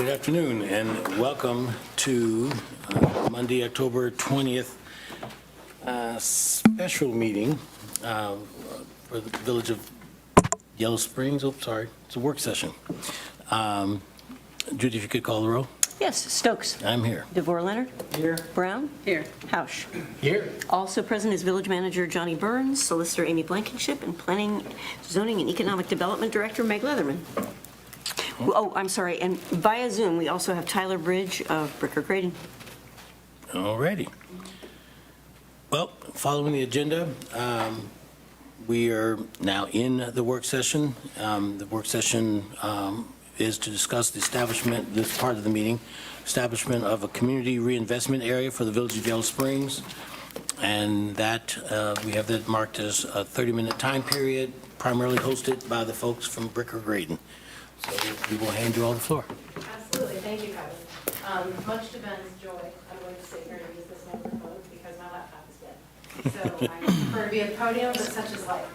Good afternoon and welcome to Monday, October 20th special meeting for the Village of Yellow Springs. Oh, sorry, it's a work session. Judy, if you could call the roll. Yes, Stokes. I'm here. DeVore Leonard. Here. Brown. Here. Hausch. Here. Also present is Village Manager Johnny Burns, Solicitor Amy Blankenship, and Planning, Zoning, and Economic Development Director Meg Leatherman. Oh, I'm sorry, and via Zoom, we also have Tyler Bridge of Bricker Graydon. All righty. Well, following the agenda, we are now in the work session. The work session is to discuss the establishment, this part of the meeting, establishment of a community reinvestment area for the Village of Yellow Springs. And that, we have that marked as a 30-minute time period, primarily hosted by the folks from Bricker Graydon. So we will hand you all the floor. Absolutely, thank you, Kevin. Much to Ben's joy, I'm going to sit here and use this microphone because my laptop is dead. So I prefer to be at the podium, but such is life.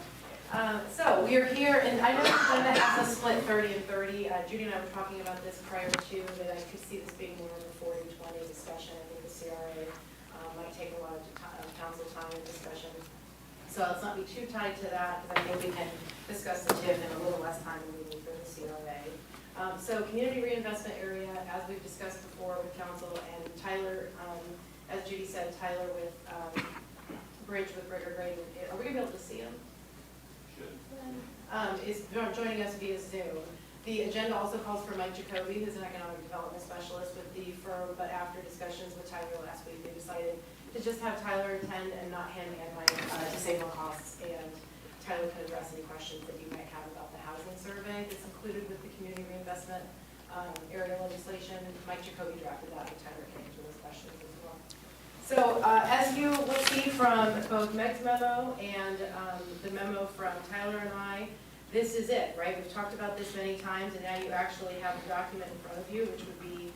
So we are here, and I know the agenda has a split 30 and 30. Judy and I were talking about this prior to, that I could see this being more of a 40-20 discussion. I think the CRA might take a lot of council time and discussion. So let's not be too tied to that, because I think we can discuss the TIF in a little less time than we need for the CRA. So community reinvestment area, as we've discussed before with council, and Tyler, as Judy said, Tyler with Bridge with Bricker Graydon. Are we going to be able to see him? Is joining us via Zoom. The agenda also calls for Mike Jacoby, who's an economic development specialist with the firm, but after discussions with Tyler last week, we decided to just have Tyler attend and not hand me Mike to save on costs, and Tyler can address any questions that you might have about the housing survey that's included with the community reinvestment area legislation. Mike Jacoby drafted that, and Tyler can answer those questions as well. So as you will see from both Meg's memo and the memo from Tyler and I, this is it, right? We've talked about this many times, and now you actually have the document in front of you, which would be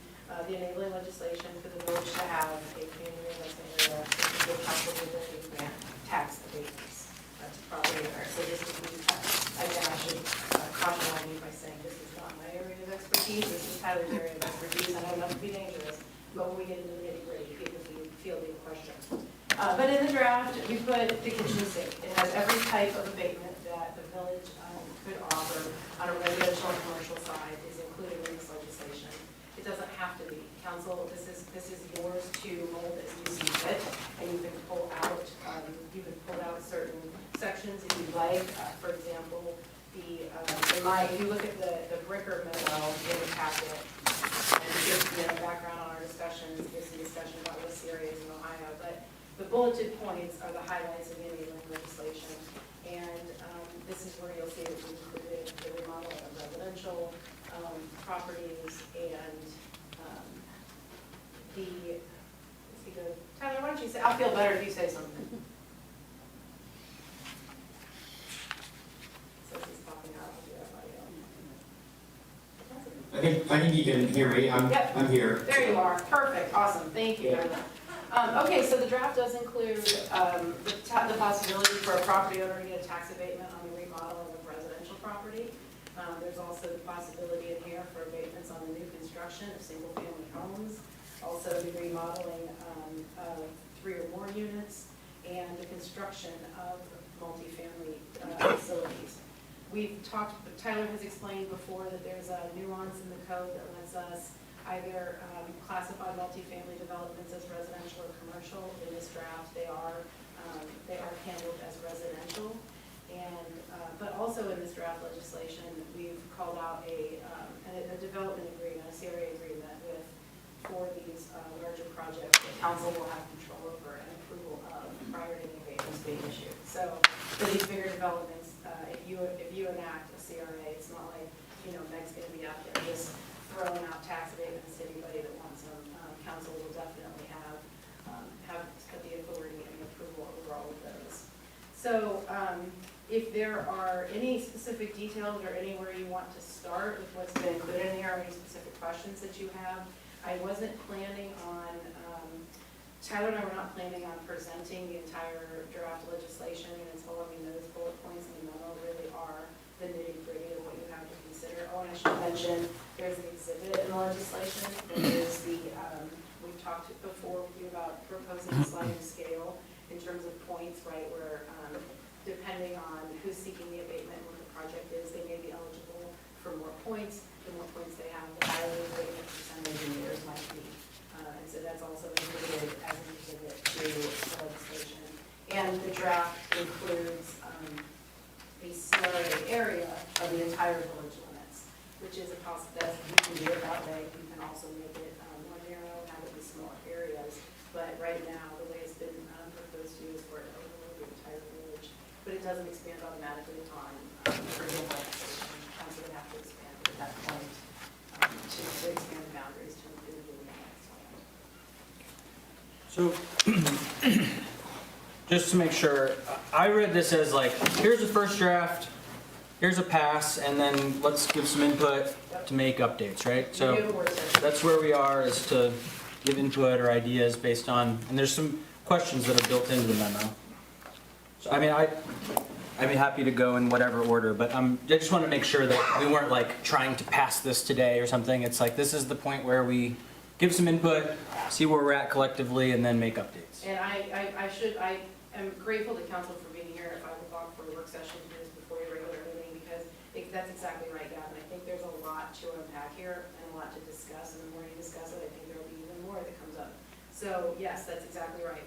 the enabling legislation for the village to have a community reinvestment area to give council the ability to grant tax abatements to property owners. So this would be, again, I should caution all of you by saying this is not my area of expertise. This is Tyler's area of expertise. I know enough to be dangerous, but when we get into the nitty-gritty, people do fielding questions. But in the draft, we put the kitchen sink. It has every type of abatement that the village could offer on a residential and commercial side is included in this legislation. It doesn't have to be. Council, this is yours to mold as you see fit, and you can pull out certain sections if you like. For example, if you look at the Bricker memo in the packet, and just background on our discussions, there's some discussion about West areas in Ohio, but the bulleted points are the highlights of the enabling legislation, and this is where you'll see that we've included the remodeling of residential properties and Tyler, why don't you say, I'll feel better if you say something. So he's talking out, I'll do that by you. I think you can hear me. Yep. I'm here. There you are. Perfect. Awesome. Thank you. Okay, so the draft does include the possibility for a property owner to get a tax abatement on the remodeling of residential property. There's also the possibility in here for abatements on the new construction of single-family homes, also the remodeling of 3 or more units, and the construction of multifamily facilities. We've talked, Tyler has explained before that there's a nuance in the code that lets us either classify multifamily developments as residential or commercial. In this draft, they are handled as residential. And but also in this draft legislation, we've called out a development agreement, a CRA agreement for these larger projects that council will have control over and approval of prior to the abatements being issued. So for these bigger developments, if you enact a CRA, it's not like Meg's going to be out there just throwing out tax abatements to anybody that wants them. Council will definitely have the authority and the approval over all of those. So if there are any specific details or anywhere you want to start with what's been included in here, or any specific questions that you have, I wasn't planning on, Tyler and I were not planning on presenting the entire draft legislation until those bullet points in the memo really are the nitty-gritty of what you have to consider. here. Oh, and I should mention, there's an exhibit in the legislation. There is we've talked before with you about proposing a sliding scale in terms of points, right, where depending on who's seeking the abatement, what the project is, they may be eligible for more points. The more points they have, the higher the abatement percentage in theirs might be. And so that's also included as an exhibit to the legislation. And the draft includes a CRA area of the entire village limits, which is a possibility. You can do it that way. You can also make it more narrow, have it be smaller areas. But right now, the way it's been proposed to is for it to overlook the entire village. But it doesn't expand automatically upon, for example, council would have to expand at that point to expand the boundaries to include the next land. So, just to make sure, I read this as like, here's the first draft, here's a pass, and then let's give some input to make updates, right? We So have a work session. that's where we are, is to give input or ideas based on, and there's some questions that are built into the memo. So, I mean, I'd be happy to go in whatever order, but I just want to make sure that we weren't like trying to pass this today or something. It's like, this is the point where we give some input, see where we're at collectively, and then make updates. And I am grateful to council for being here at 5 o'clock for a work session just before your regular meeting, because that's exactly right, Gavin. I think there's a lot to unpack here and a lot to discuss, and the more you discuss it, I think there'll be even more that comes up. So yes, that's exactly right.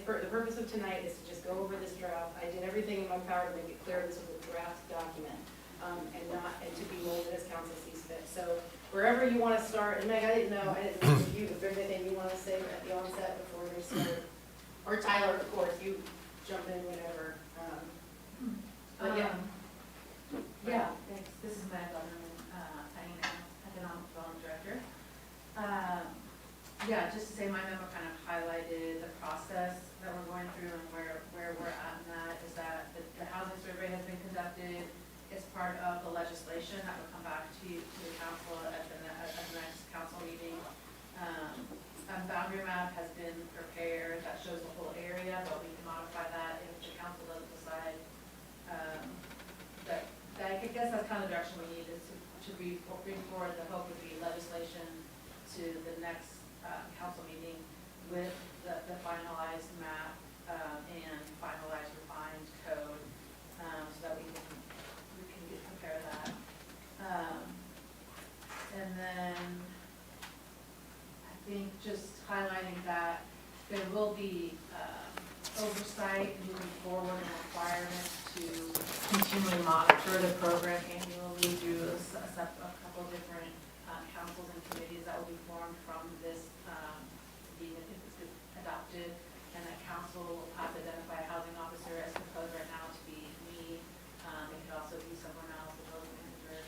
The purpose of tonight is to just go over this draft. I did everything in my power to make it clear this was a draft document, and to be molded as council sees fit. So wherever you want to start, and Meg, I didn't know if there's anything you want to say at the onset before we start. Or Tyler, of course, you jump in whenever. But yeah. Yeah, thanks. This is Meg Attachment, Economic Development Director. Yeah, just to say my memo kind of highlighted the process that we're going through and where we're at in that is that the housing survey has been conducted. It's part of the legislation that will come back to the council at the next council meeting. A boundary map has been prepared that shows the whole area, but we can modify that if the council doesn't decide. I guess that's kind of the direction we need, is to bring forward, the hope would be legislation to the next council meeting with the finalized map and finalized refined code, so that we can compare that. And then I think just highlighting that there will be oversight moving forward and requirements to continually monitor the program annually through a couple of different councils and committees that will be formed from this being adopted, and that council will have to identify a housing officer as proposed right now to be me. It could also be someone else, the building manager.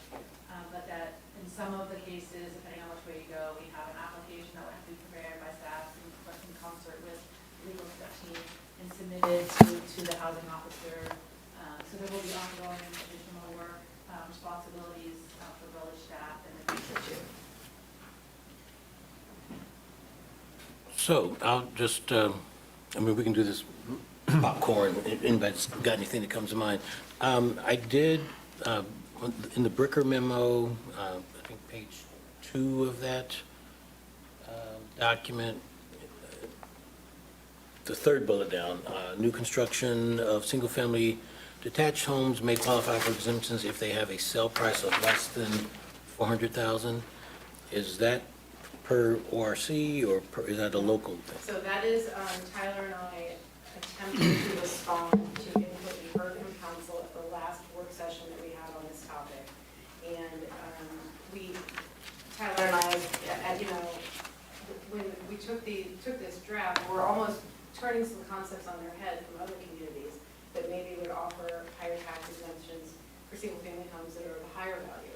But that in some of the cases, depending on which way you go, we have an application that will have to be prepared by staff in concert with legal team and submitted to the housing officer. So there will be ongoing additional work, responsibilities for village staff in the future too. So I'll just, I mean, we can do this popcorn, anybody's got anything that comes to mind. I did, in the Bricker memo, I think page 2 of that document, the third bullet down, new construction of single-family detached homes may qualify for exemptions if they have a sale price of less than $400,000. Is that per ORC or is that a local thing? So that is, Tyler and I attempted to respond to input we heard from council at the last work session that we had on this topic. And Tyler and I, you know, when we took this draft, we're almost turning some concepts on their head from other communities that maybe would offer higher tax exemptions for single-family homes that are of a higher value,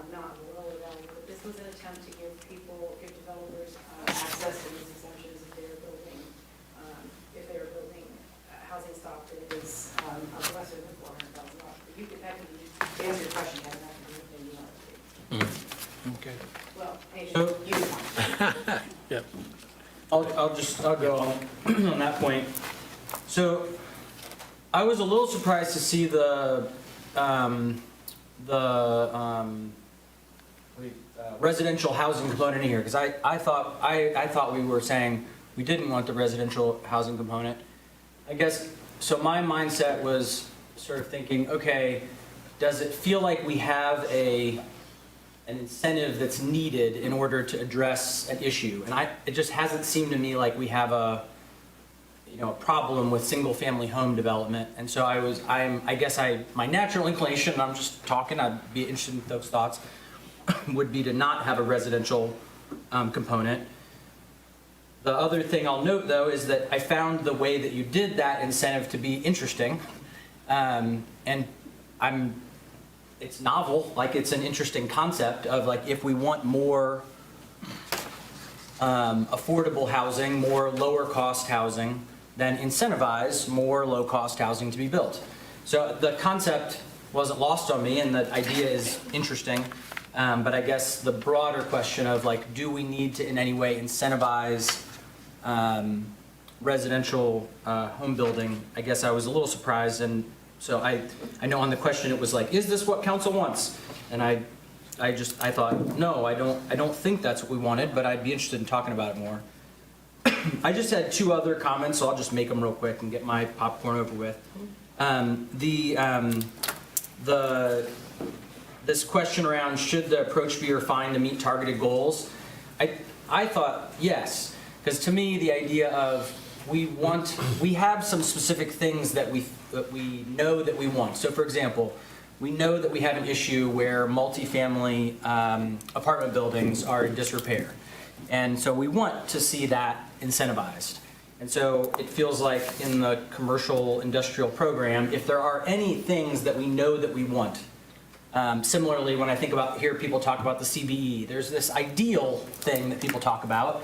not a lower value. But this was an attempt to give developers access to these exemptions if they are building housing stock that is of lesser than $400,000. But you could, to answer your question, have that to do with anything you want to do. Okay. Well, maybe So- you. Yep. I'll go on that point. So I was a little surprised to see the residential housing component in here, because I thought we were saying we didn't want the residential housing component. I guess, so my mindset was sort of thinking, okay, does it feel like we have an incentive that's needed in order to address an issue? And it just hasn't seemed to me like we have a problem with single-family home development. And so I guess my natural inclination, I'm just talking, I'd be interested in those thoughts, would be to not have a residential component. The other thing I'll note, though, is that I found the way that you did that incentive to be interesting. And it's novel, like it's an interesting concept of like, if we want more affordable housing, more lower cost housing, then incentivize more low cost housing to be built. So the concept wasn't lost on me, and the idea is interesting. But I guess the broader question of like, do we need to in any way incentivize residential home building? I guess I was a little surprised, and so I know on the question it was like, is this what council wants? And I thought, no, I don't think that's what we wanted, but I'd be interested in talking about it more. I just had two other comments, so I'll just make them real quick and get my popcorn over with. This question around should the approach be refined to meet targeted goals? I thought yes, because to me the idea of we have some specific things that we know that we want. So for example, we know that we have an issue where multifamily apartment buildings are in disrepair. And so we want to see that incentivized. And so it feels like in the commercial industrial program, if there are any things that we know that we want, similarly, when I hear people talk about the CBE, there's this ideal thing that people talk about.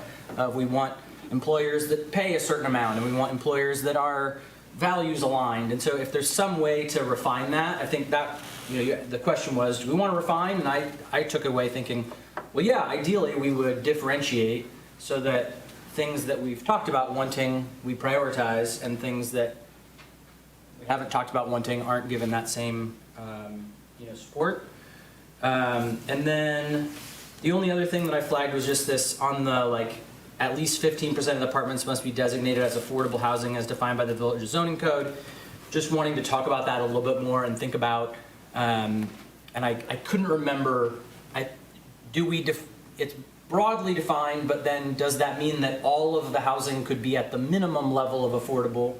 We want employers that pay a certain amount, and we want employers that are values aligned. And so if there's some way to refine that, I think that, the question was, do we want to refine? And I took away thinking, well, yeah, ideally we would differentiate so that things that we've talked about wanting, we prioritize, and things that we haven't talked about wanting aren't given that same support. And then the only other thing that I flagged was just this on the at least 15% of the apartments must be designated as affordable housing as defined by the village zoning code. Just wanting to talk about that a little bit more and think about, and I couldn't remember, it's broadly defined, but then does that mean that all of the housing could be at the minimum level of affordable,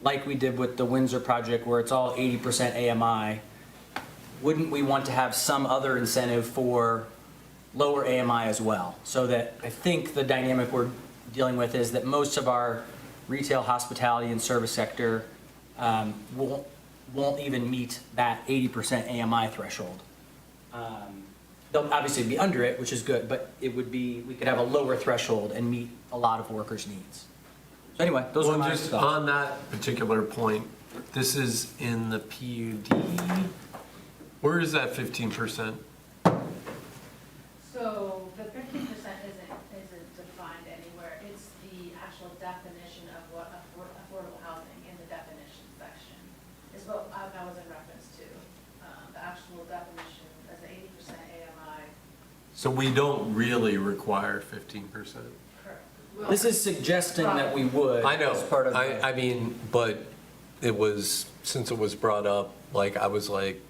like we did with the Windsor project where it's all 80% AMI? Wouldn't we want to have some other incentive for lower AMI as well? So that I think the dynamic we're dealing with is that most of our retail, hospitality, and service sector won't even meet that 80% AMI threshold. They'll obviously be under it, which is good, but we could have a lower threshold and meet a lot of workers' needs. So anyway, those are my just thoughts. on that particular point, this is in the PUD. Where is that 15%? So the 15% isn't defined anywhere. It's the actual definition of what affordable housing in the definition section is what I was in reference to. The actual definition as the 80% AMI. So we don't really require 15%. Correct. This is suggesting that we would. I know. As part of I mean, but since it was brought up, I was like,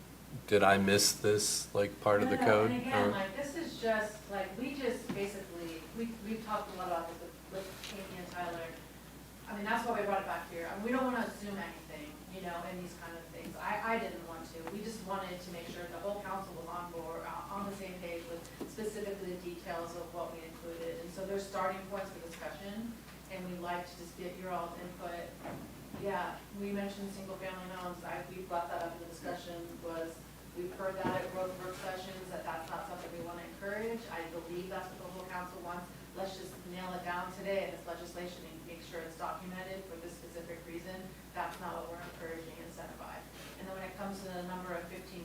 did I miss this part of the code? And again, this is just we just basically we've talked a lot about this with Amy and Tyler. I mean, that's why we brought it back here. I mean, we don't want to assume anything, in these kind of things. I didn't want to. We just wanted to make sure the whole council was on board, on the same page with specifically the details of what we included. And so there's starting points for discussion, and we like to just get your all's input. Yeah, we mentioned single-family homes. We brought that up in the discussion. We've heard that at work sessions, that's not something we want to encourage. I believe that's what the whole council wants. Let's just nail it down today in this legislation and make sure it's documented for this specific reason. That's not what we're encouraging and incentivize. And then when it comes to the number of 15%,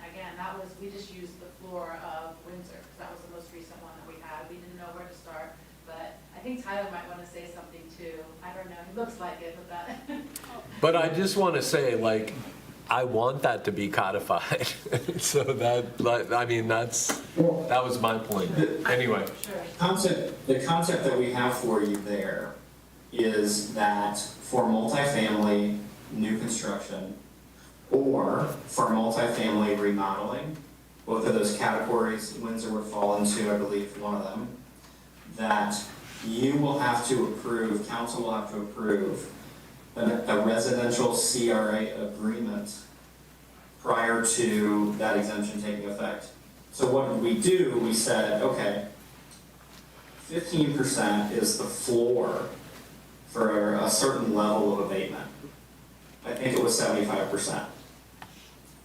again, we just used the floor of Windsor, because that was the most recent one that we had. We didn't know where to start, but I think Tyler might want to say something too. I don't know, he looks like it, but that. But I just want to say, I want that to be codified. So that was my point. Anyway. The concept that we have for you there is that for multifamily new construction or for multifamily remodeling, both of those categories, Windsor would fall into, I believe, one of them, that you will have to approve, council will have to approve a residential CRA agreement prior to that exemption taking effect. So what did we do? We said, okay, 15% is the floor for a certain level of abatement. I think it was 75%.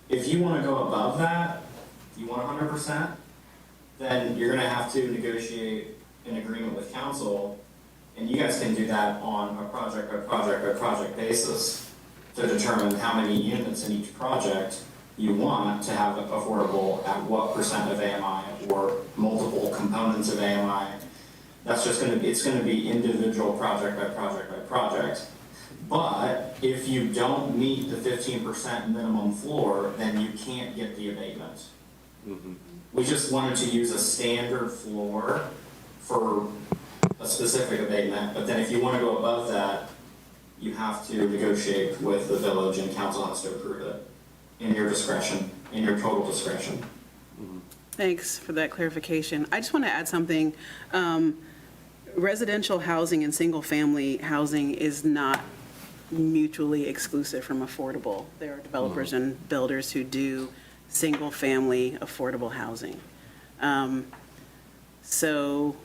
If you want to go above that, you want 100%, then you're going to have to negotiate an agreement with council, and you guys can do that on a project by project by project basis to determine how many units in each project you want to have affordable at what percent of AMI or multiple components of AMI. That's just going to be, it's going to be individual project by project by project. But if you don't meet the 15% minimum floor, then you can't get the abatement. Mm-hmm. We just wanted to use a standard floor for a specific abatement, but then if you want to go above that, you have to negotiate with the village and council has to approve it in your discretion, in your total discretion. Mm-hmm. Thanks for that clarification. I just want to add something. Residential housing and single-family housing is not mutually exclusive from affordable. There are developers and builders who do single-family affordable housing. So,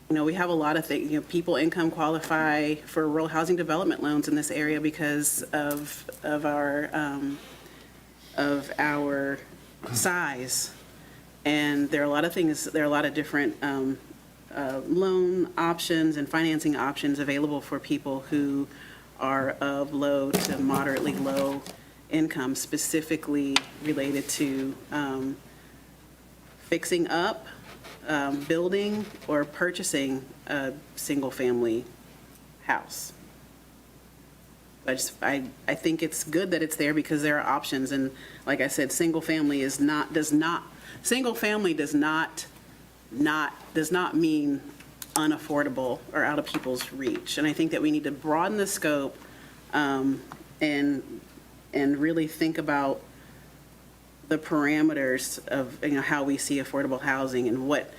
you know, we have a lot of things, you know, people income qualify for rural housing development loans in this area because of our size. And there are a lot of things, there are a lot of different loan options and financing options available for people who are of low to moderately low income, specifically related to fixing up, building, or purchasing a single-family house. I think it's good that it's there because there are options, and like I said, single-family does not mean unaffordable or out of people's reach. And I think that we need to broaden the scope and really think about the parameters of, you know, how we see affordable housing and what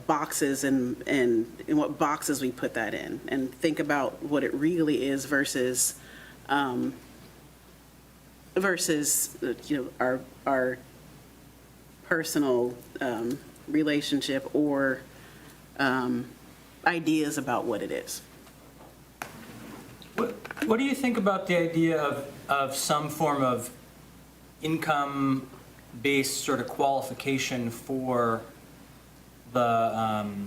boxes and in what boxes we put that in, and think about what it really is versus you know, our personal relationship or ideas about what it is. What do you think about the idea of some form of income-based sort of qualification for the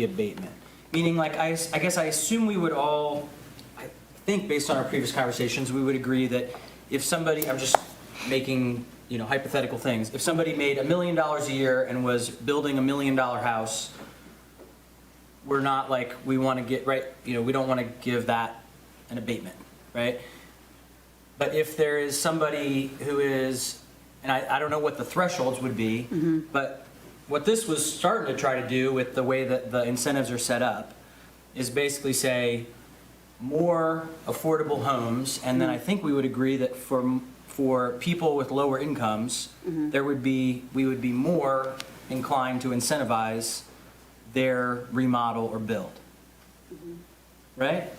abatement? Meaning, like, I guess I assume we would all, I think based on our previous conversations, we would agree that if somebody, I'm just making, you know, hypothetical things, if somebody made $1 million a year and was building $1 million house, we're not like, we want to get, right, you know, we don't want to give that an abatement, right? But if there is somebody who is, and I don't know what the thresholds would be, but what this was starting to try to do with the way that the incentives are set up is basically say more affordable homes, and then I think we would agree that for people with lower incomes, we would be more inclined to incentivize their remodel or build, right?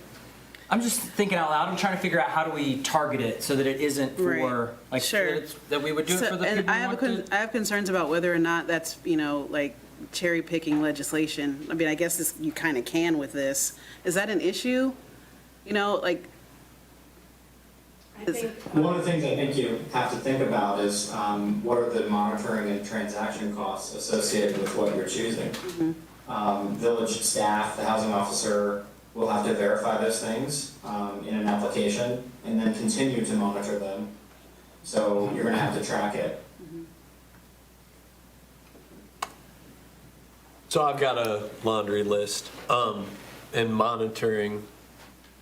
I'm just thinking out loud. I'm trying to figure out how do we target it so that it isn't for, Right. like, Sure. that we would do it for the And people I who have want to. I have concerns about whether or not that's, you know, like cherry picking legislation. I mean, I guess this, you kind of can with this. Is that an issue? You know, like, I think, One of the things I think you have to think about is what are the monitoring and transaction costs associated with what you're choosing. Village staff, the housing officer will have to verify those things in an application and then continue to monitor them. So you're going to have to track it. So I've got a laundry list, and monitoring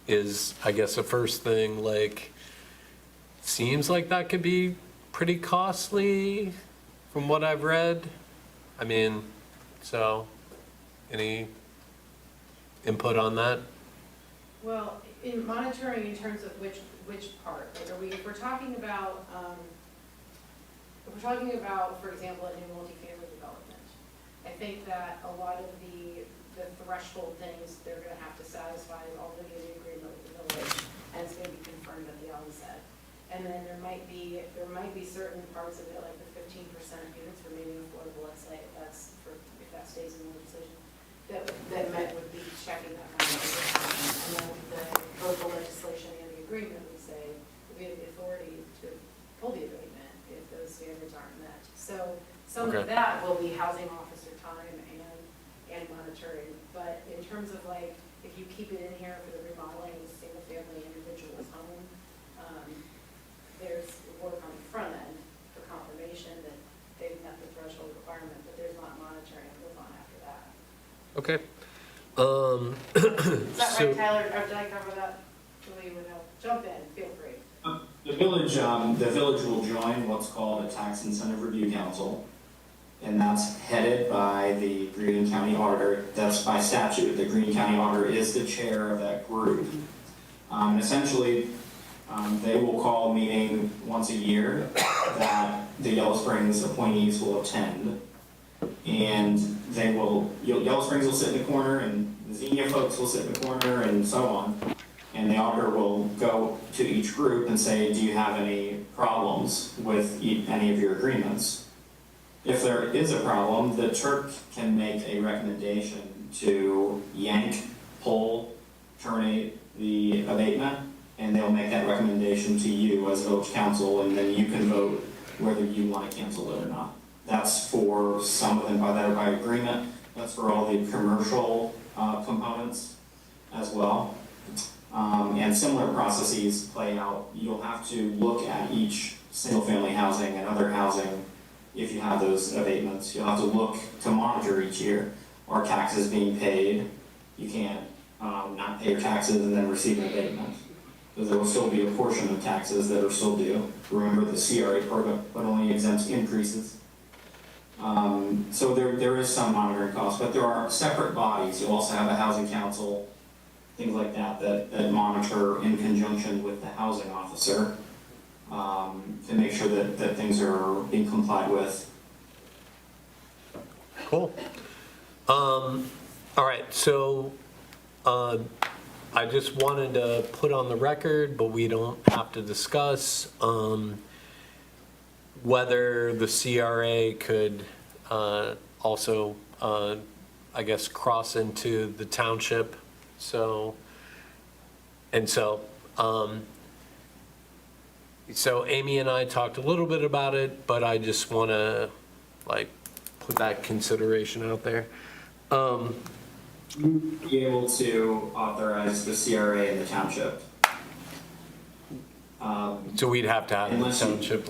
is, I guess, the first thing, like, seems like that could be pretty costly from what I've read. I mean, so, any input on that? Well, in monitoring in terms of which part, like if we're talking about, for example, a new multifamily development, I think that a lot of the threshold things they're gonna have to satisfy is already in the agreement with the village, and it's gonna be confirmed at the onset. And then there might be certain parts of it, like the 15% units remaining affordable, let's say, if that stays in the legislation, that met would be checking that kind of thing. And then the local legislation and the agreement would say, we have the authority to pull the abatement if those standards aren't met. So some Okay. of that will be housing officer time and monitoring. But in terms of like, if you keep it in here for the remodeling of a single family individual's home, there's work on the front end for confirmation that they've met the threshold requirement, but there's not monitoring that goes on after that. Okay. Is that So- right, Tyler? Or did I cover that? Julie would help. Jump in, feel free. The village will join what's called a tax incentive review council, and that's headed by the Graydon County Auditor. That's by statute. The Graydon County Auditor is the chair of that group. Essentially, they will call a meeting once a year that the Yellow Springs appointees will attend. And Yellow Springs will sit in the corner, and the Xenia folks will sit in the corner, and so on. And the auditor will go to each group and say, do you have any problems with any of your agreements? If there is a problem, the Turk can make a recommendation to yank, pull, terminate the abatement, and they'll make that recommendation to you as village council, and then you can vote whether you want to cancel it or not. That's for some of them by agreement. That's for all the commercial components as well. And similar processes play out. You'll have to look at each single-family housing and other housing if you have those abatements. You'll have to look to monitor each year. Are taxes being paid? You can't not pay your taxes and then receive an abatement, because there will still be a portion of taxes that are still due. Remember, the CRA program only exempts increases. So there is some monitoring cost, but there are separate bodies. You'll also have a housing council, things like that monitor in conjunction with the housing officer to make sure that things are being complied with. Cool. All right, so I just wanted to put on the record, but we don't have to discuss whether the CRA could also, I guess, cross into the township. So Amy and I talked a little bit about it, but I just want to put that consideration out there. Be able to authorize the CRA in the township. So we'd have to have the Unless you- township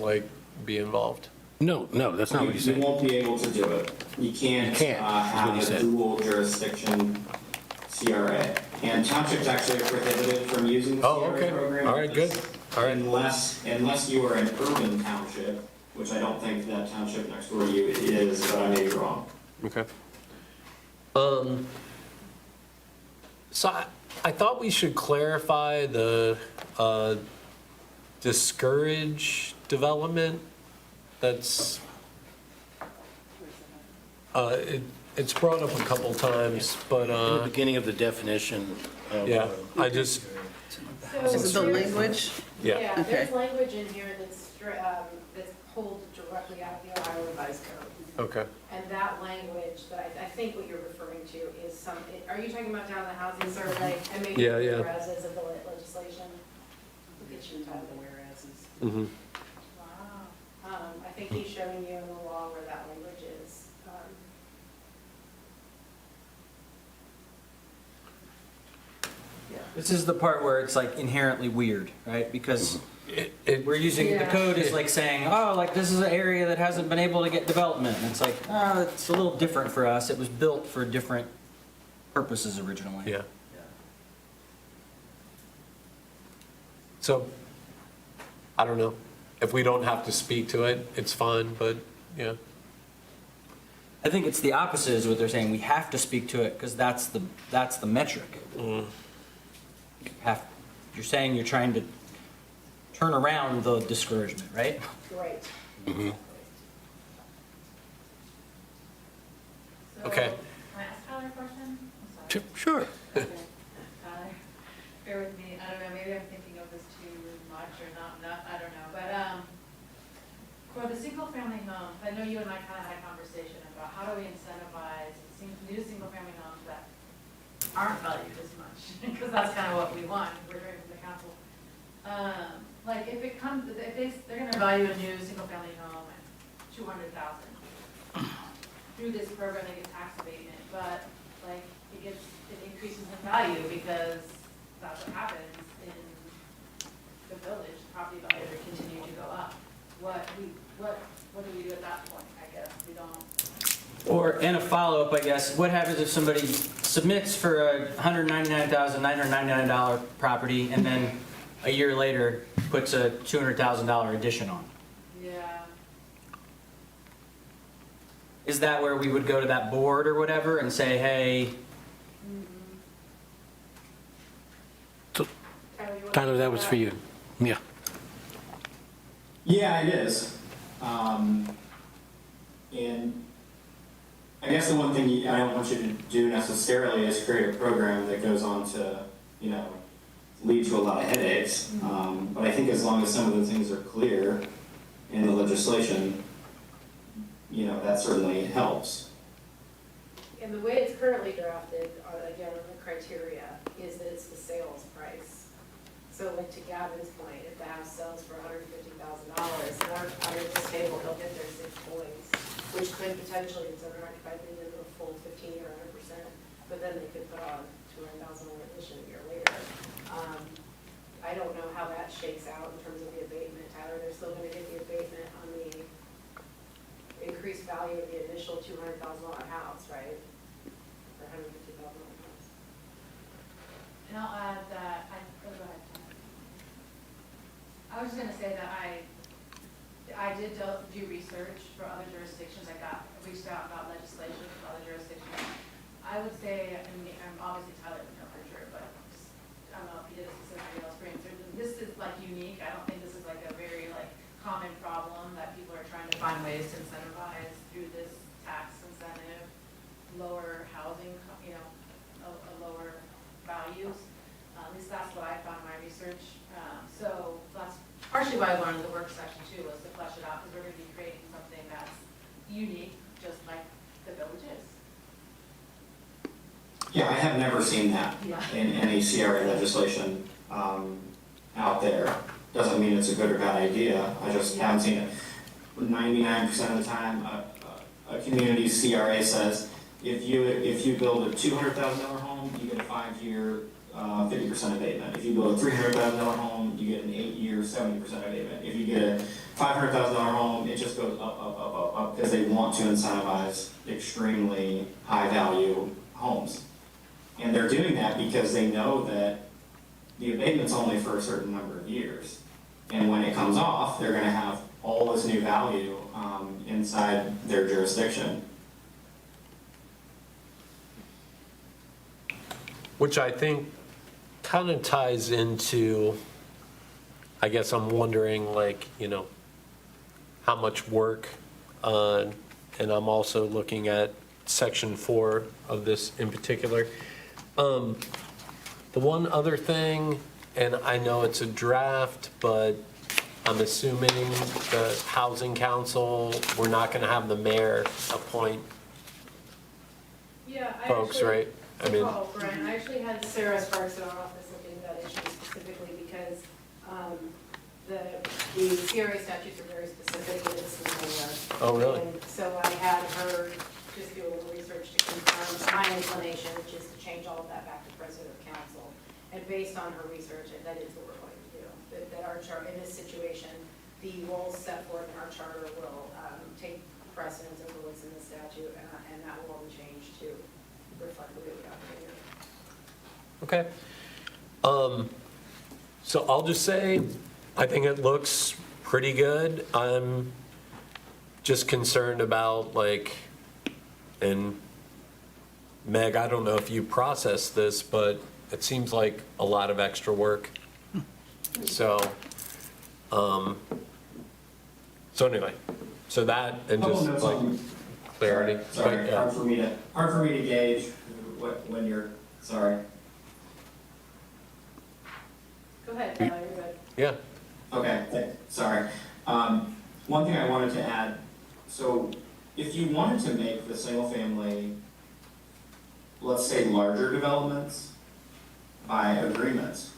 be involved. No, that's not what he's You saying. won't be able to do it. You can't You can't, is what have he a said. dual jurisdiction CRA. And townships actually are prohibited from using the Oh, CRA okay. program. All right, good. All right. Unless you are an urban township, which I don't think that township next door to you is, but I may be wrong. Okay. So I thought we should clarify the discourage development. That's, it's brought up a couple times, but, In the beginning of the definition of. yeah, I just, Is it the language? yeah, Yeah, Okay. there's language in here that's pulled directly out of the Ohio Revised Code. okay. And that language, that I think what you're referring to is are you talking about down the housing survey? And maybe Yeah, the yeah. whereases of the legislation? Look at you, Tyler. Mm-hmm. Wow. I think he's showing you in the law where that language is. This is the part where it's inherently weird, right? Because we're using, the Yeah. code is saying, oh, this is an area that hasn't been able to get development. And it's it's a little different for us. It was built for different purposes originally. Yeah. So, I don't know. If we don't have to speak to it, it's fine, but, yeah. I think it's the opposite is what they're saying. We have to speak to it because that's the metric. You're saying you're trying to turn around the discouragement, right? Right. So, Okay. Can I ask Tyler a question? I'm sorry. Sure. Okay. Tyler, bear with me, I don't know, maybe I'm thinking of this too much or not enough, I don't know, but, for the single-family homes, I know you and I kind of had a conversation about how do we incentivize new single-family homes that aren't valued as much, because that's kind of what we want, we're hearing from the council. Like, if it comes, if they're gonna value a new single-family home at $200,000, through this program, they get tax abatement, but, like, it increases in value, because that's what happens in the village, property values are continuing to go up. What do we do at that point, I guess, we don't. And a follow-up, I guess, what happens if somebody submits for a $199,999 property and then a year later puts a $200,000 addition on? Yeah. Is that where we would go to that board or whatever and say, hey, Tyler, that was for you. Yeah. Yeah, it is. And I guess the one thing I don't want you to do necessarily is create a program that goes on to, lead to a lot of headaches. But I think as long as some of the things are clear in the legislation, that certainly helps. And the way it's currently drafted, again, on the criteria, is that it's the sales price. So like to Gavin's point, if the house sells for $150,000, under this table, they'll get their 6 points, which could potentially, it's owner-occupied, they did a full 15 or 100%, but then they could put on $200,000 addition a year later. I don't know how that shakes out in terms of the abatement, Tyler, they're still gonna get the abatement on the increased value of the initial $200,000 house, right? Or $150,000 house. And I'll add that, go ahead. I was just gonna say that I did do research for other jurisdictions. I reached out about legislation for other jurisdictions. I would say, and obviously Tyler would know for sure, but I don't know if he did this with somebody else for answer. This is like unique. I don't think this is like a very common problem that people are trying to find ways to incentivize through this tax incentive, lower housing, lower values. At least that's what I found in my research. So that's partially why I wanted the work session too, was to flesh it out, because we're going to be creating something that's unique, just like the village is. Yeah, I have never seen that in any CRA legislation out there. Doesn't mean it's a good or bad idea, I just haven't seen it. 99% of the time, a community CRA says, if you build a $200,000 home, you get a 5-year 50% abatement. If you build a $300,000 home, you get an 8-year 70% abatement. If you get a $500,000 home, it just goes up, because they want to incentivize extremely high-value homes. And they're doing that because they know that the abatement's only for a certain number of years. And when it comes off, they're going to have all this new value inside their jurisdiction. Which I think kind of ties into, I guess I'm wondering, how much work, and I'm also looking at section 4 of this in particular. The one other thing, and I know it's a draft, but I'm assuming the housing council, we're not going to have the mayor appoint Yeah, folks, right? Brian, I actually had Sarah Sparks in our office looking at that issue specifically because the CRA statutes are very specific in this area. Oh, really? And so I had her just do a little research to confirm my inclination, which is to change all of that back to president of council. And based on her research, that is what we're going to do. That our charter, in this situation, the roles set forth in our charter will take precedence over what's in the statute, and that will only change to reflect the way we operate here. Okay. So I'll just say, I think it looks pretty good. I'm just concerned about like, and Meg, I don't know if you processed this, but it seems like a lot of extra work. So, so anyway, so that and Couple just notes like on- clarity. Sorry, But, yeah. hard for me to gauge when you're, sorry. Go ahead, Tyler, you're good. Yeah, Okay, sorry. One thing I wanted to add, so if you wanted to make the single family, let's say larger developments by agreement,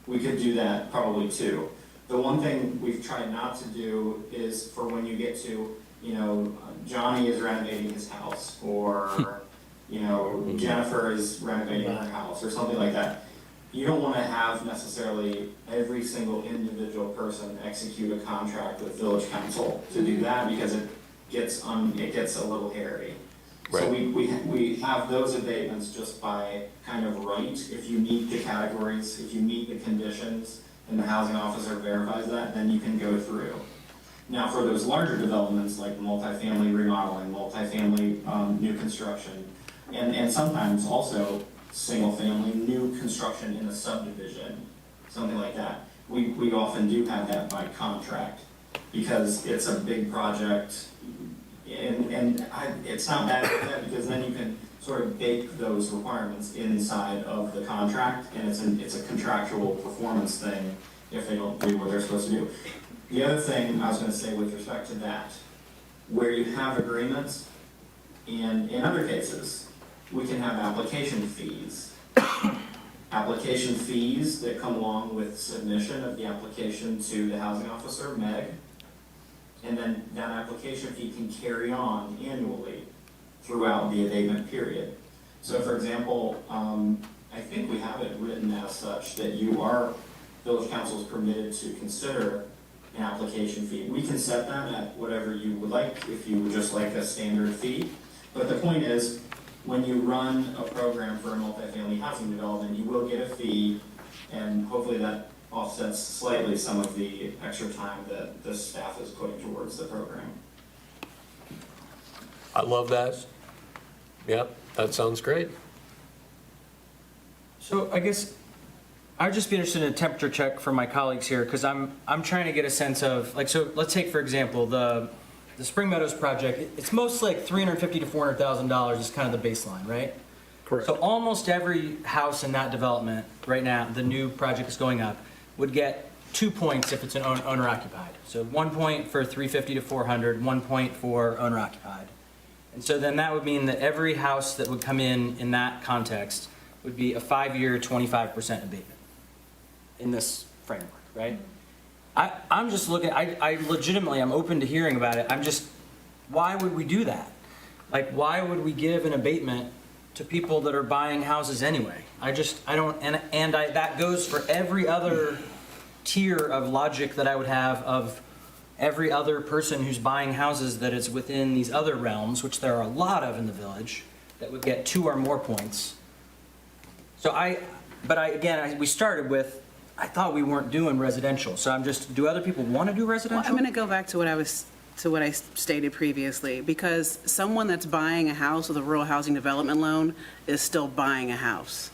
we could do that probably too. The one thing we've tried not to do is for when you get to, you know, Johnny is renovating his house, or, you know, Jennifer is renovating her house, or something like that. You don't want to have necessarily every single individual person execute a contract with village council to do that, because it gets a little hairy. So Right. we have those abatements just by kind of right, if you meet the categories, if you meet the conditions, and the housing officer verifies that, then you can go through. Now, for those larger developments, like multifamily remodeling, multifamily new construction, and sometimes also single-family new construction in a subdivision, something like that, we often do have that by contract, because it's a big project, and it's not bad for that, because then you can sort of bake those requirements inside of the contract, and it's a contractual performance thing if they don't do what they're supposed to do. The other thing I was gonna say with respect to that, where you have agreements, and in other cases, we can have application fees. Application fees that come along with submission of the application to the housing officer, Meg, and then that application fee can carry on annually throughout the abatement period. So for example, I think we have it written as such that village council is permitted to consider an application fee. We can set that at whatever you would like, if you would just like a standard fee. But the point is, when you run a program for a multifamily housing development, you will get a fee, and hopefully that offsets slightly some of the extra time that the staff is putting towards the program. I love that. Yep, that sounds great. So I guess I'd just be interested in a temperature check from my colleagues here, because I'm trying to get a sense of, like, so let's take, for example, the Spring Meadows project. It's mostly like $350,000 to $400,000 is kind of the baseline, right? Correct. So almost every house in that development right now, the new project is going up, would get 2 points if it's an owner occupied. So 1 point for 350 to 400, 1 point for owner occupied. And so then that would mean that every house that would come in that context would be a 5-year, 25% abatement in this framework, right? I'm just looking, I legitimately, I'm open to hearing about it. I'm just, why would we do that? Like, why would we give an abatement to people that are buying houses anyway? I don't, and that goes for every other tier of logic that I would have of every other person who's buying houses that is within these other realms, which there are a lot of in the village, that would get 2 or more points. So again, we started with, I thought we weren't doing residential, so I'm just, do other people want to do Well, residential? I'm going to go back to what I stated previously, because someone that's buying a house with a rural housing development loan is still buying a house,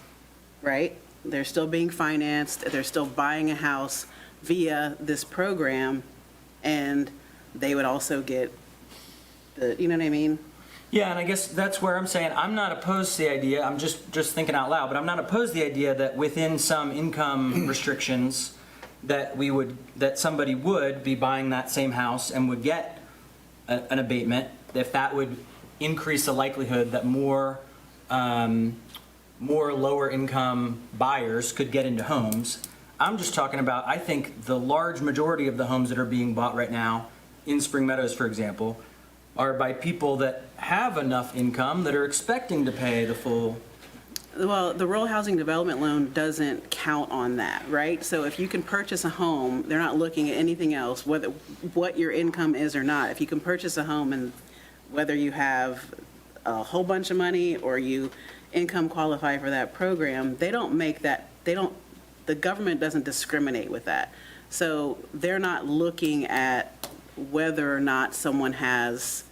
right? They're still being financed, they're still buying a house via this program, and they would also get the, you know what I mean? Yeah, and I guess that's where I'm saying, I'm not opposed to the idea, I'm just thinking out loud, but I'm not opposed to the idea that within some income restrictions, that somebody would be buying that same house and would get an abatement, if that would increase the likelihood that more lower income buyers could get into homes. I'm just talking about, I think the large majority of the homes that are being bought right now in Spring Meadows, for example, are by people that have enough income that are expecting to pay the full. Well, the rural housing development loan doesn't count on that, right? So if you can purchase a home, they're not looking at anything else, what your income is or not. If you can purchase a home, and whether you have a whole bunch of money or you income qualify for that program, they don't the government doesn't discriminate with that. So they're not looking at whether or not someone has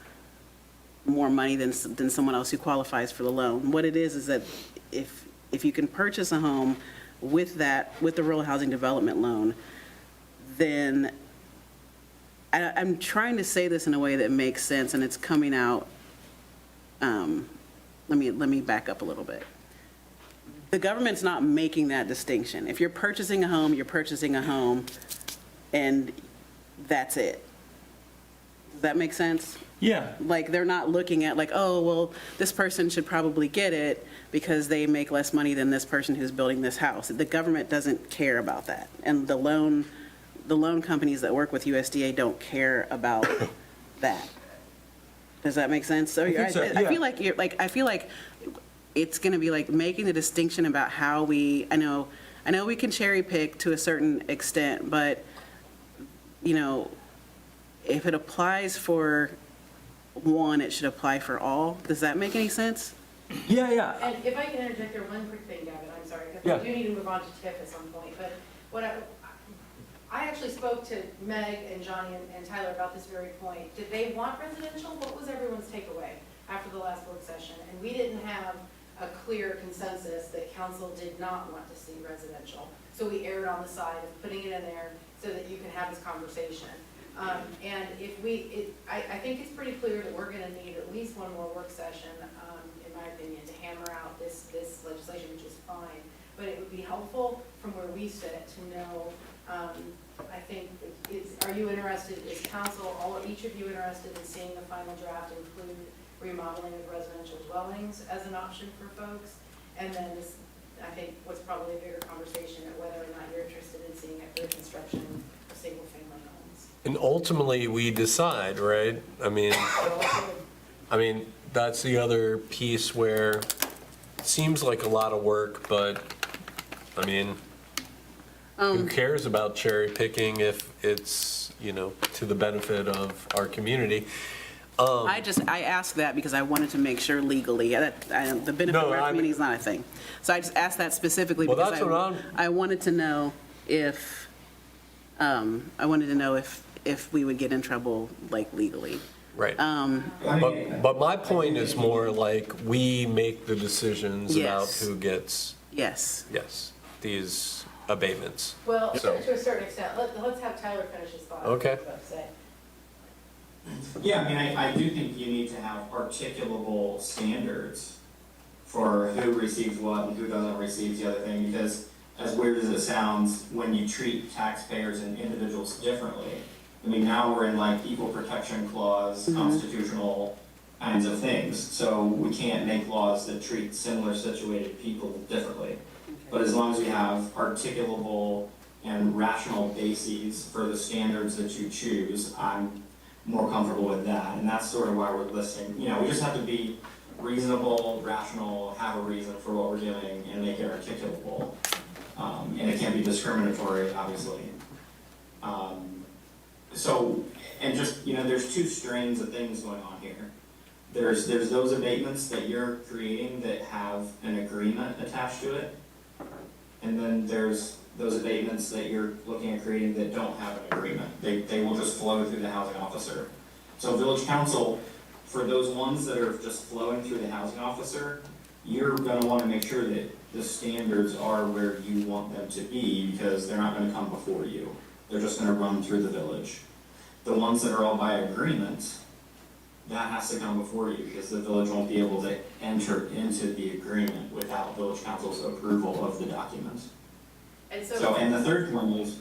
more money than someone else who qualifies for the loan. What it is that if you can purchase a home with the rural housing development loan, then I'm trying to say this in a way that makes sense, and it's coming out, let me back up a little bit. The government's not making that distinction. If you're purchasing a home, you're purchasing a home, and that's it. Does that make sense? Yeah. Like, they're not looking at like, oh, well, this person should probably get it because they make less money than this person who's building this house. The government doesn't care about that. And the loan companies that work with USDA don't care about that. Does that make sense? So think so, I feel like it's going to be like making the distinction about how I know we can cherry pick to a certain extent, but if it applies for one, it should apply for all. Does that make any sense? Yeah. And if I can interject there, one quick thing, Gavin, I'm sorry, because Yeah. we do need to move on to TIF at some point, but what I actually spoke to Meg and Johnny and Tyler about this very point. Did they want residential? What was everyone's takeaway after the last work session? And we didn't have a clear consensus that council did not want to see residential. So we erred on the side of putting it in there so that you can have this conversation. And I think it's pretty clear that we're gonna need at least one more work session, in my opinion, to hammer out this legislation, which is fine. But it would be helpful from where we sit to know, I think, are you interested, is council, each of you interested in seeing the final draft include remodeling of residential dwellings as an option for folks? And then this, I think, what's probably a bigger conversation of whether or not you're interested in seeing it for construction of single-family homes. And ultimately, we decide, right? I mean, that's the other piece where it seems like a lot of work, but, I mean, who cares about cherry picking if it's, to the benefit of our community? I asked that because I wanted to make sure legally, the benefit of our community is not a thing. So I just asked that specifically Well, because that's what I wanted to know if we would get in trouble, like, legally. Right. But my point is more like we make the decisions about Yes. who gets, Yes. these abatements. Well, So- to a certain extent, let's have Tyler finish his thought. Okay. I was about to say. Yeah, I mean, I do think you need to have articulable standards for who receives what and who doesn't receive the other thing, because as weird as it sounds, when you treat taxpayers and individuals differently, I mean, now we're in like equal protection clause, constitutional kinds of things, so we can't make laws that treat similar situated people differently. But as long as we have articulable and rational bases for the standards that you choose, I'm more comfortable with that, and that's sort of why we're listing, we just have to be reasonable, rational, have a reason for what we're doing, and make it articulable. And it can't be discriminatory, obviously. And just, there's two strains of things going on here. There's those abatements that you're creating that have an agreement attached to it, and then there's those abatements that you're looking at creating that don't have an agreement. They will just flow through the housing officer. So village council, for those ones that are just flowing through the housing officer, you're gonna wanna make sure that the standards are where you want them to be, because they're not gonna come before you. They're just gonna run through the village. The ones that are all by agreement, that has to come before you, because the village won't be able to enter into the agreement without village council's approval of the document. And And the third one is,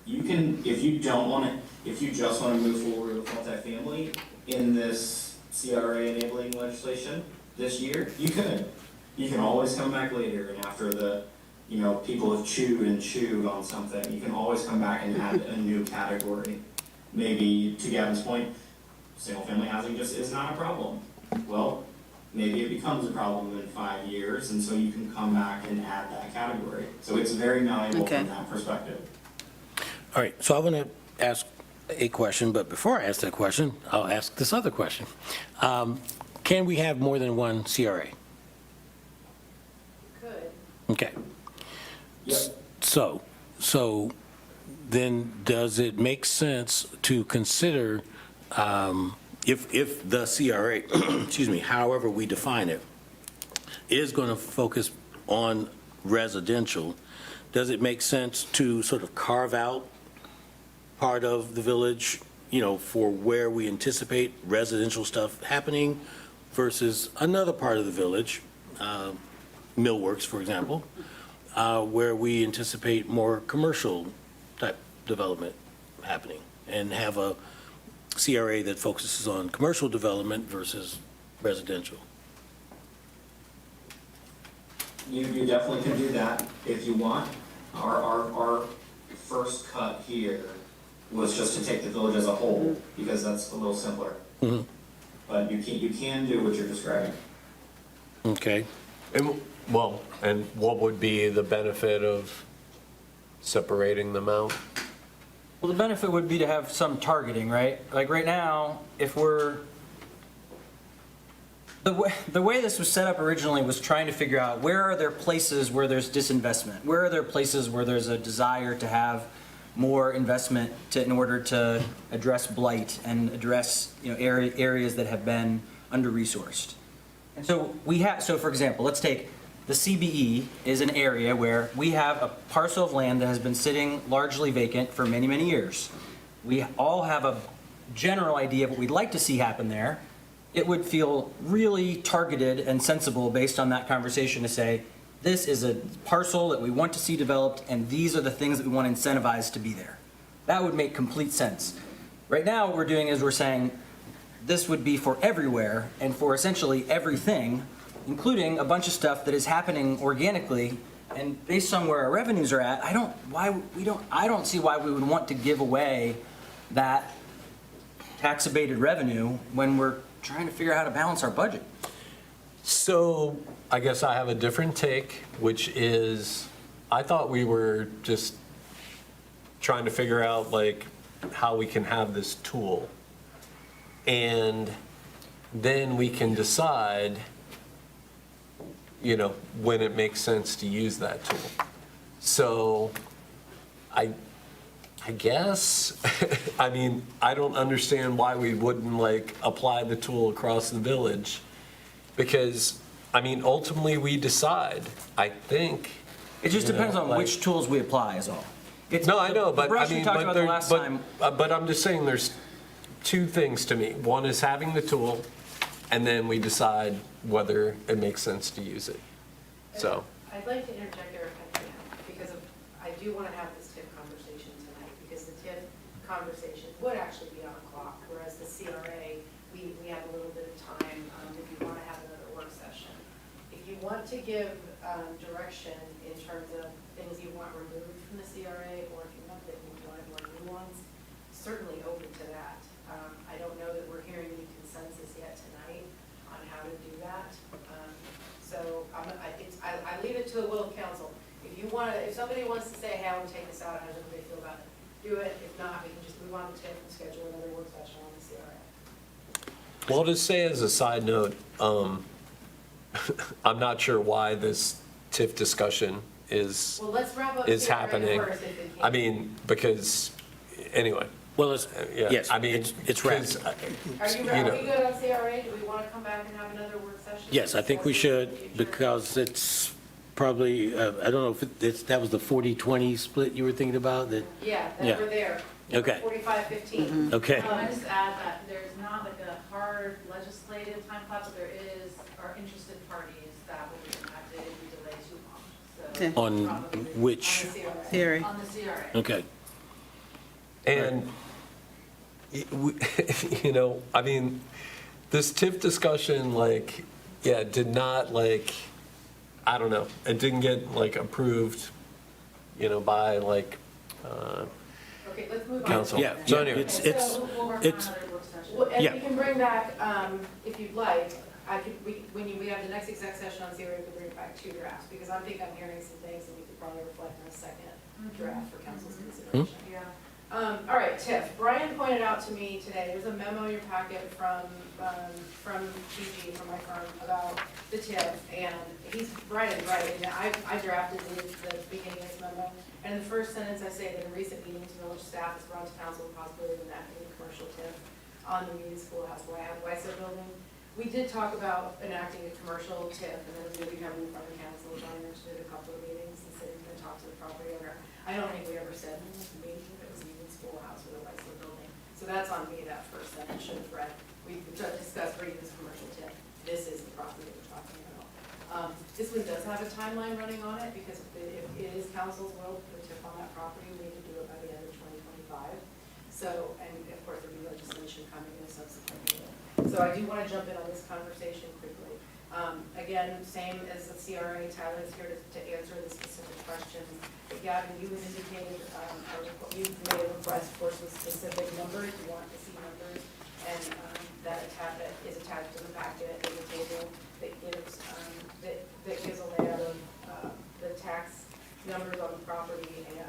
you can, if you just wanna move forward with multifamily in this CRA enabling legislation this year, you could. You can always come back later, and after people have chewed on something, you can always come back and add a new category. Maybe, to Gavin's point, single-family housing just is not a problem. Well, maybe it becomes a problem in 5 years, and so you can come back and add that category. So it's very malleable from that perspective. All right, so I want to ask a question, but before I ask that question, I'll ask this other question. Can we have more than one CRA? Could. Okay. Yep. So then does it make sense to consider, if the CRA, excuse me, however we define it, is going to focus on residential, does it make sense to sort of carve out part of the village, for where we anticipate residential stuff happening versus another part of the village, Millworks, for example, where we anticipate more commercial type development happening, and have a CRA that focuses on commercial development versus residential? You definitely can do that if you want. Our first cut here was just to take the village as a whole, because that's a little simpler. Mhm. But you can do what you're describing. Okay. And, well, and what would be the benefit of separating them out? Well, the benefit would be to have some targeting, right? Like right now, if we're, the way this was set up originally was trying to figure out where are there places where there's disinvestment? Where are there places where there's a desire to have more investment in order to address blight and address, areas that have been under-resourced? And so so for example, let's take the CBE is an area where we have a parcel of land that has been sitting largely vacant for many, many years. We all have a general idea of what we'd like to see happen there. It would feel really targeted and sensible based on that conversation to say, this is a parcel that we want to see developed, and these are the things that we want to incentivize to be there. That would make complete sense. Right now, what we're doing is we're saying this would be for everywhere and for essentially everything, including a bunch of stuff that is happening organically, and based on where our revenues are at, I don't see why we would want to give away that tax abated revenue when we're trying to figure out how to balance our budget. So I guess I have a different take, which is, I thought we were just trying to figure out how we can have this tool. And then we can decide, when it makes sense to use that tool. So I guess, I don't understand why we wouldn't apply the tool across the village, because, ultimately we decide, I think. It just depends on which tools we apply is all. No, I know, but The brush we talked about the last time. But I'm just saying there's two things to me. One is having the tool, and then we decide whether it makes sense to use it. So. I'd like to interject there if I can, because I do want to have this TIF conversation tonight, because the TIF conversation would actually be on a clock, whereas the CRA, we have a little bit of time if you want to have another work session. If you want to give direction in terms of things you want removed from the CRA, or if you want that you want more nuance, certainly open to that. I don't know that we're hearing any consensus yet tonight on how to do that. So I leave it to the will of council. If somebody wants to say, hey, I want to take this out, how does everybody feel about it? Do it. If not, we can just move on to TIF and schedule another work session on the CRA. Well, I'll just say as a side note, I'm not sure why this TIF discussion is Well, let's wrap up is CRA happening. first if we can. Because, anyway. Well, Yeah, yes, it's wrapped. Are we good on CRA? Do we want to come back and have another work session? Yes, I think we should, because it's probably, I don't know if that was the 40-20 split you were thinking about, that, Yeah, Yeah. we're there. Okay. 45-15. okay. I just add that there's not a hard legislative time clock, but there are interested parties that will be impacted if we delay too long. Okay. So On probably which, On the CRA. Theory. on the CRA. okay. And, this TIF discussion, did not, I don't know, it didn't get, approved, by, Okay, let's move on. council. Yeah, So yeah, anyway. it's, We'll work on it's, another work session. Well, and Yeah. we can bring back, if you'd like, when we have the next exec session on CRA, we can bring back 2 drafts, because I think I'm hearing some things that we could probably reflect on a second draft for council's consideration. Yeah, All right, TIF. Brian pointed out to me today, there's a memo in your packet from GG, from my firm, about the TIF, and Brian's right, and I drafted the beginning of this memo, and in the first sentence I say that in recent meetings, village staff has brought to council the possibility of enacting a commercial TIF on the Union Schoolhouse YSO building. We did talk about enacting a commercial TIF, and then we would be coming in front of the council. John mentioned it a couple of meetings, and said he's gonna talk to the property owner. I don't think we ever said in this meeting that it was Union Schoolhouse or the YSO building. So that's on me, that first sentence should have read. We discussed bringing this commercial TIF. This is the property that we're talking about. This one does have a timeline running on it, because if it is council's will to put a TIF on that property, we need to do it by the end of 2025. So, and of course, there'll be legislation coming in a subsequent meeting. So I do want to jump in on this conversation quickly. Again, same as the CRA, Tyler is here to answer the specific questions. But Gavin, you have indicated, you've made a request for some specific numbers. You want to see numbers, and that is attached to the packet in the table that gives a layout of the tax numbers on the property and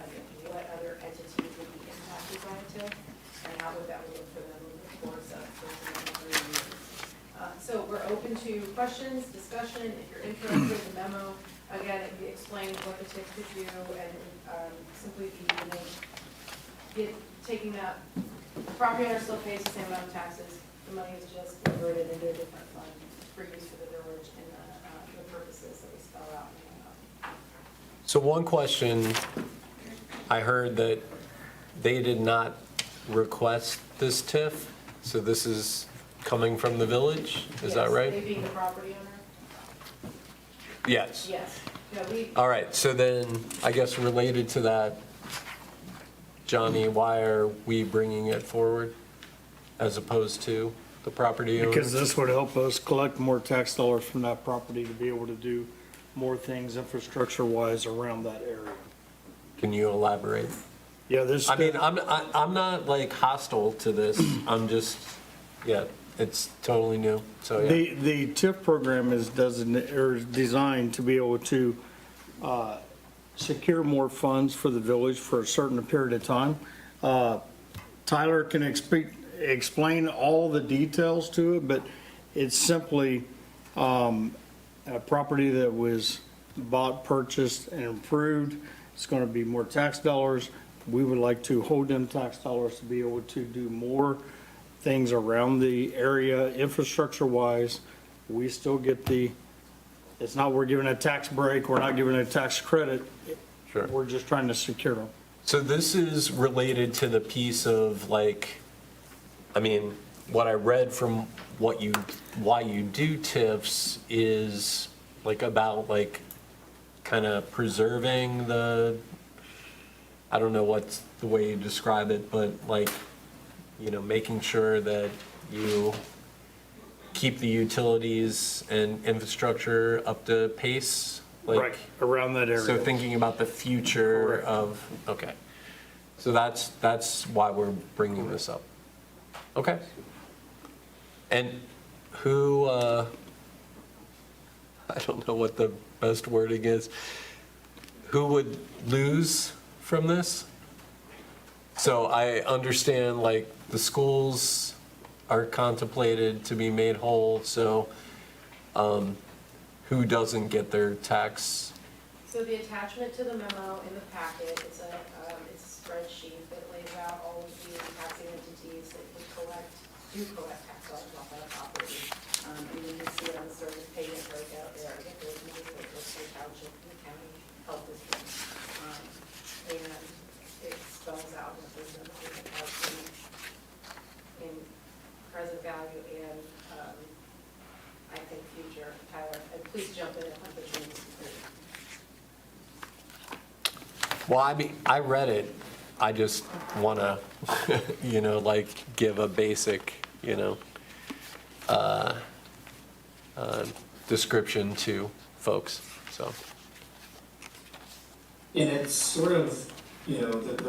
what other entities would be impacted by a TIF, and how that would look for them moving forward. So we're open to questions, discussion. If you're interested in the memo, again, it explains what the TIF could do, and simply taking that, the property owner still pays the same amount of taxes. The money is just converted into a different fund for use for the village and the purposes that we spell out in the memo. So one question, I heard that they did not request this TIF, so this is coming from the village, is that right? Yes, they being the property owner? Yes. Yes. No, All right, so then, I guess related to that, Johnny, why are we bringing it forward as opposed to the property owner? Because this would help us collect more tax dollars from that property to be able to do more things infrastructure-wise around that area. Can you elaborate? Yeah, this. I mean, I'm not like hostile to this, I'm just, yeah, it's totally new, so yeah. The TIF program is designed to be able to secure more funds for the village for a certain period of time. Tyler can explain all the details to it, but it's simply a property that was bought, purchased, and improved. It's going to be more tax dollars. We would like to hold them tax dollars to be able to do more things around the area, infrastructure-wise. We still get it's not we're giving a tax break, we're not giving a tax credit. Sure. We're just trying to secure them. So this is related to the piece of like, I mean, what I read from why you do TIFs is like about like kind of preserving I don't know what's the way you describe it, but like, making sure that you keep the utilities and infrastructure up to pace. Like, Right, around that area. So thinking about the future Correct. of, okay. So that's why we're bringing this up. Okay. And who, I don't know what the best wording is, who would lose from this? So I understand like the schools are contemplated to be made whole, so who doesn't get their tax? So the attachment to the memo in the packet, it's a spreadsheet that lays out all of the taxing entities that do collect tax dollars off that property. And then you see it on the service payment breakout there. I get those numbers that go to the township and the county health district. And it spells out what those numbers are in present value and I think future. Tyler, and please jump in if I'm butchering this. Well, I mean, I read it. I just want to, like give a basic, description to folks, so. And it's sort of, the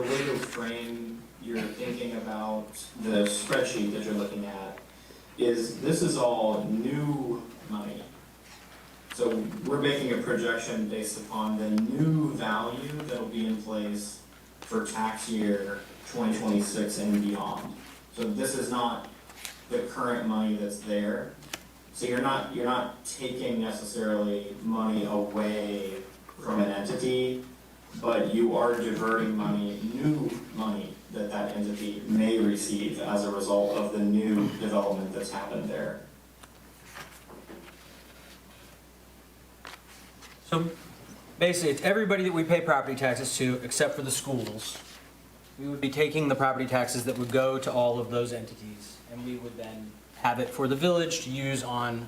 way to frame your thinking about the spreadsheet that you're looking at is this is all new money. So we're making a projection based upon the new value that'll be in place for tax year 2026 and beyond. So this is not the current money that's there. So you're not taking necessarily money away from an entity, but you are diverting money, new money that entity may receive as a result of the new development that's happened there. So basically, it's everybody that we pay property taxes to, except for the schools. We would be taking the property taxes that would go to all of those entities, and we would then have it for the village to use on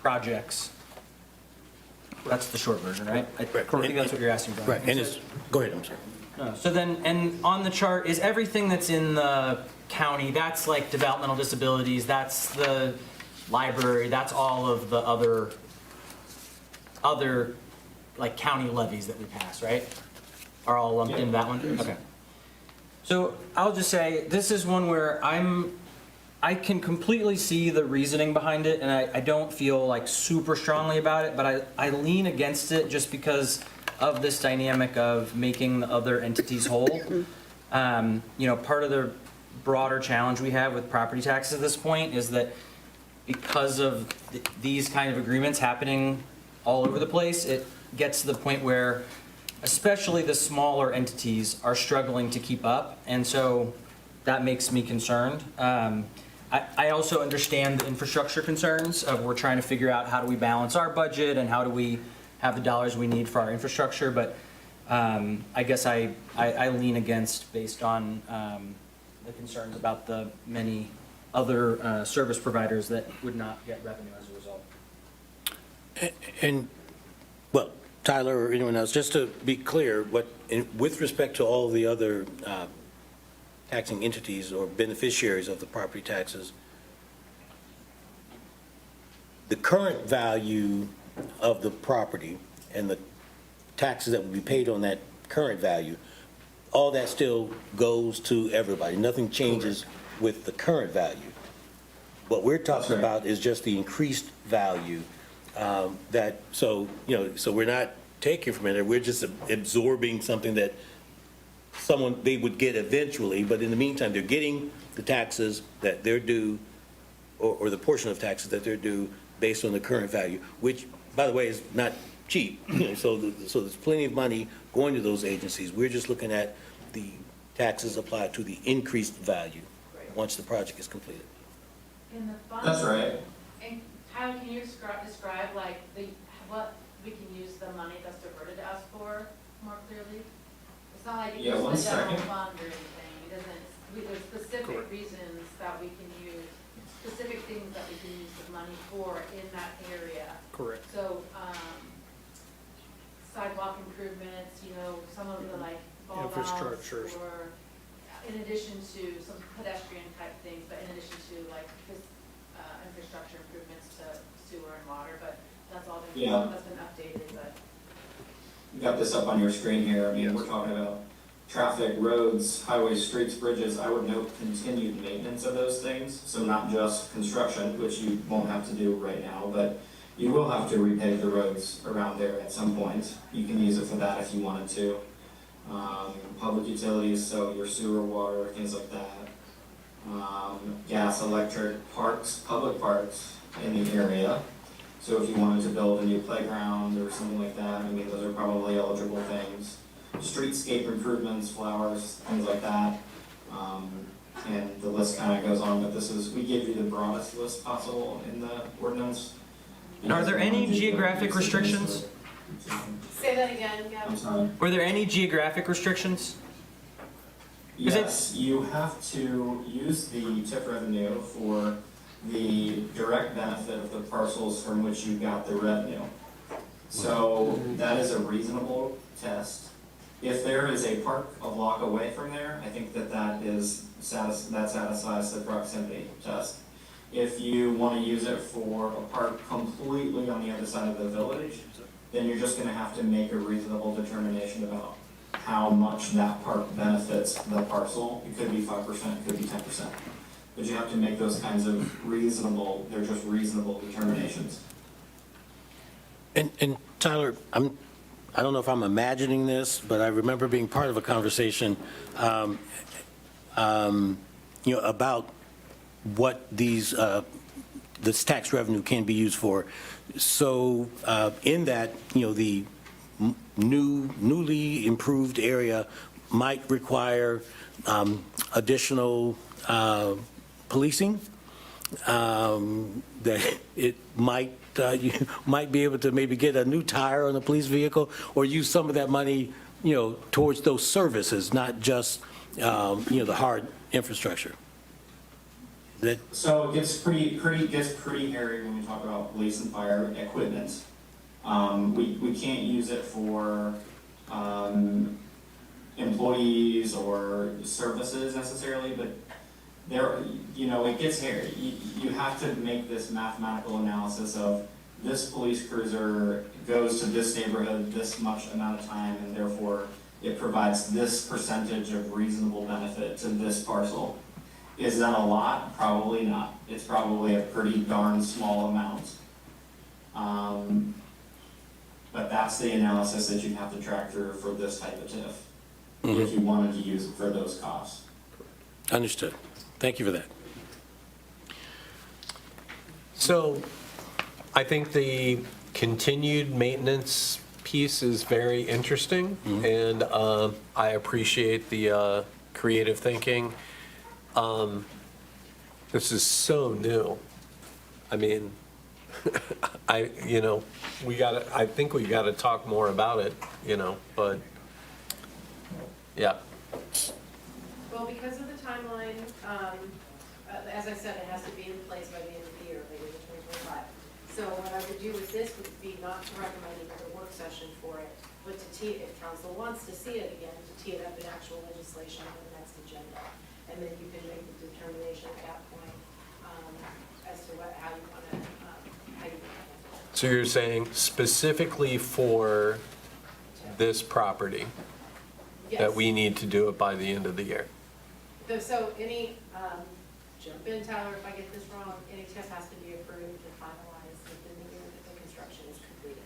projects. That's the short version, right? I think that's what you're asking, Brian. Right, and it's, go ahead, I'm sorry. No, so then, and on the chart is everything that's in the county, that's like developmental disabilities, that's the library, that's all of the other like county levies that we pass, right? Are all lumped into that one? Okay. So I'll just say, this is one where I can completely see the reasoning behind it, and I don't feel like super strongly about it, but I lean against it just because of this dynamic of making the other entities whole. Part of the broader challenge we have with property taxes at this point is that because of these kind of agreements happening all over the place, it gets to the point where especially the smaller entities are struggling to keep up, and so that makes me concerned. I also understand the infrastructure concerns of we're trying to figure out how do we balance our budget and how do we have the dollars we need for our infrastructure, but I guess I lean against based on the concerns about the many other service providers that would not get revenue as a result. And, well, Tyler or anyone else, just to be clear, with respect to all the other taxing entities or beneficiaries of the property taxes, the current value of the property and the taxes that would be paid on that current value, all that still goes to everybody. Nothing changes with the current value. What we're talking about is just the increased value so we're not taking from it, we're just absorbing something that they would get eventually, but in the meantime, they're getting the taxes that they're due, or the portion of taxes that they're due based on the current value, which, by the way, is not cheap. So there's plenty of money going to those agencies. We're just looking at the taxes applied to the increased value once the project is completed. In the fund. That's right. And Tyler, can you describe like what we can use the money that's diverted to us for more clearly? It's not like Yeah, it's one the general second. fund or anything. It doesn't, there's specific reasons that we can use, specific things that we can use the money for in that area. Correct. So, sidewalk improvements, some of the like ball valves, Infrastructures. or in addition to some pedestrian type things, but in addition to like this, infrastructure improvements to sewer and water, but that's all been, Yeah. that's been updated, but. You got this up on your screen here. I mean, we're talking about traffic, roads, highways, streets, bridges. I would note continued maintenance of those things. So not just construction, which you won't have to do right now, but you will have to repave the roads around there at some point. You can use it for that if you wanted to. Public utilities, so your sewer, water, things like that. Gas, electric, parks, public parks in the area. So if you wanted to build a new playground or something like that, I mean, those are probably eligible things. Streetscape improvements, flowers, things like that. And the list kind of goes on, but we gave you the broadest list possible in the ordinance. Are there any geographic restrictions? Say that again, I'm Gavin. sorry. Were there any geographic restrictions? Is it- Yes, you have to use the TIF revenue for the direct benefit of the parcels from which you got the revenue. So that is a reasonable test. If there is a park a block away from there, I think that satisfies the proximity test. If you want to use it for a park completely on the other side of the village, then you're just gonna have to make a reasonable determination about how much that park benefits the parcel. It could be 5%, it could be 10%. But you have to make those kinds of they're just reasonable determinations. And Tyler, I'm I don't know if I'm imagining this, but I remember being part of a conversation, about what this tax revenue can be used for. So in that, the newly improved area might require additional policing, that it might, you might be able to maybe get a new tire on a police vehicle, or use some of that money, towards those services, not just, the hard infrastructure. So it gets pretty hairy when we talk about police and fire equipment. We can't use it for employees or services necessarily, but there, it gets hairy. You have to make this mathematical analysis of this police cruiser goes to this neighborhood this much amount of time, and therefore it provides this percentage of reasonable benefit to this parcel. Is that a lot? Probably not. It's probably a pretty darn small amount. But that's the analysis that you'd have to track through for this type of TIF, if you wanted to use it for those costs. Understood. Thank you for that. So I think the continued maintenance piece is very interesting, and I appreciate the creative thinking. This is so new. I mean, I think we gotta talk more about it, but, yeah. Well, because of the timeline, as I said, it has to be in place by the end of the year, maybe 2025. So what I would do with this would be not to recommend another work session for it, but to tee, if council wants to see it again, to tee it up in actual legislation on the next agenda. And then you can make the determination at that point as to how you want to, how you want to. So you're saying specifically for this property, that we need to do it by the end of the year? So any, jump in, Tyler, if I get this wrong, any TIF has to be approved and finalized within the year that the construction is completed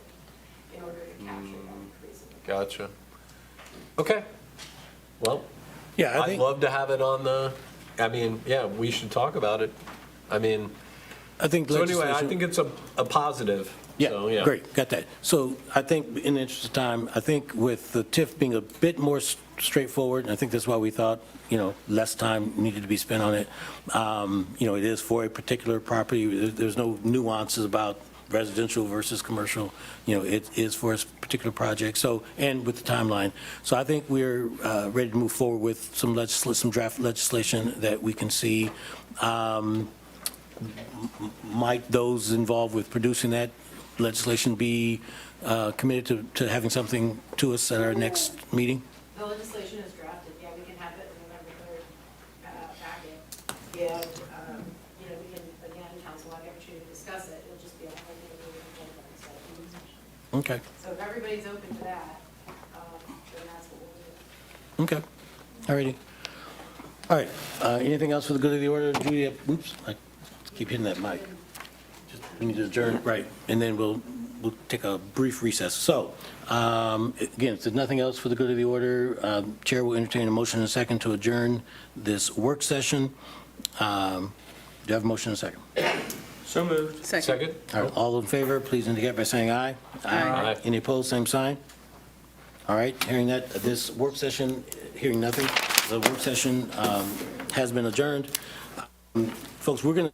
in order to capture that increase in the. Gotcha. Okay. Well, Yeah, I I'd think, love to have it on we should talk about it. I think So anyway, I legislation. think it's a positive. So, Yeah, great, got that. So I think, in the interest of time, I think with the TIF being a bit more straightforward, and I think that's why we thought, less time needed to be spent on it. It is for a particular property. There's no nuances about residential versus commercial. It is for a particular project. So, and with the timeline. So I think we're ready to move forward with some draft legislation that we can see. Might those involved with producing that legislation be committed to having something to us at our next meeting? The legislation is drafted, yeah, we can have it in November 3rd packet. And, we can, again, council will have the opportunity to discuss it, it'll just be on the agenda instead of a session. Okay, So if everybody's open to that, then that's what we'll do. okay, all righty. All right, anything else for the good of the order? Judy, oops, I keep hitting that mic. We need to adjourn, right, and then we'll take a brief recess. So, again, if there's nothing else for the good of the order, Chair will entertain a motion and a second to adjourn this work session. Do you have a motion and a second? So moved. Second? All right, all in favor, please indicate by saying aye. Aye. Any opposed, same sign? All right, hearing that, this work session, hearing nothing, the work session has been adjourned. Folks, we're going to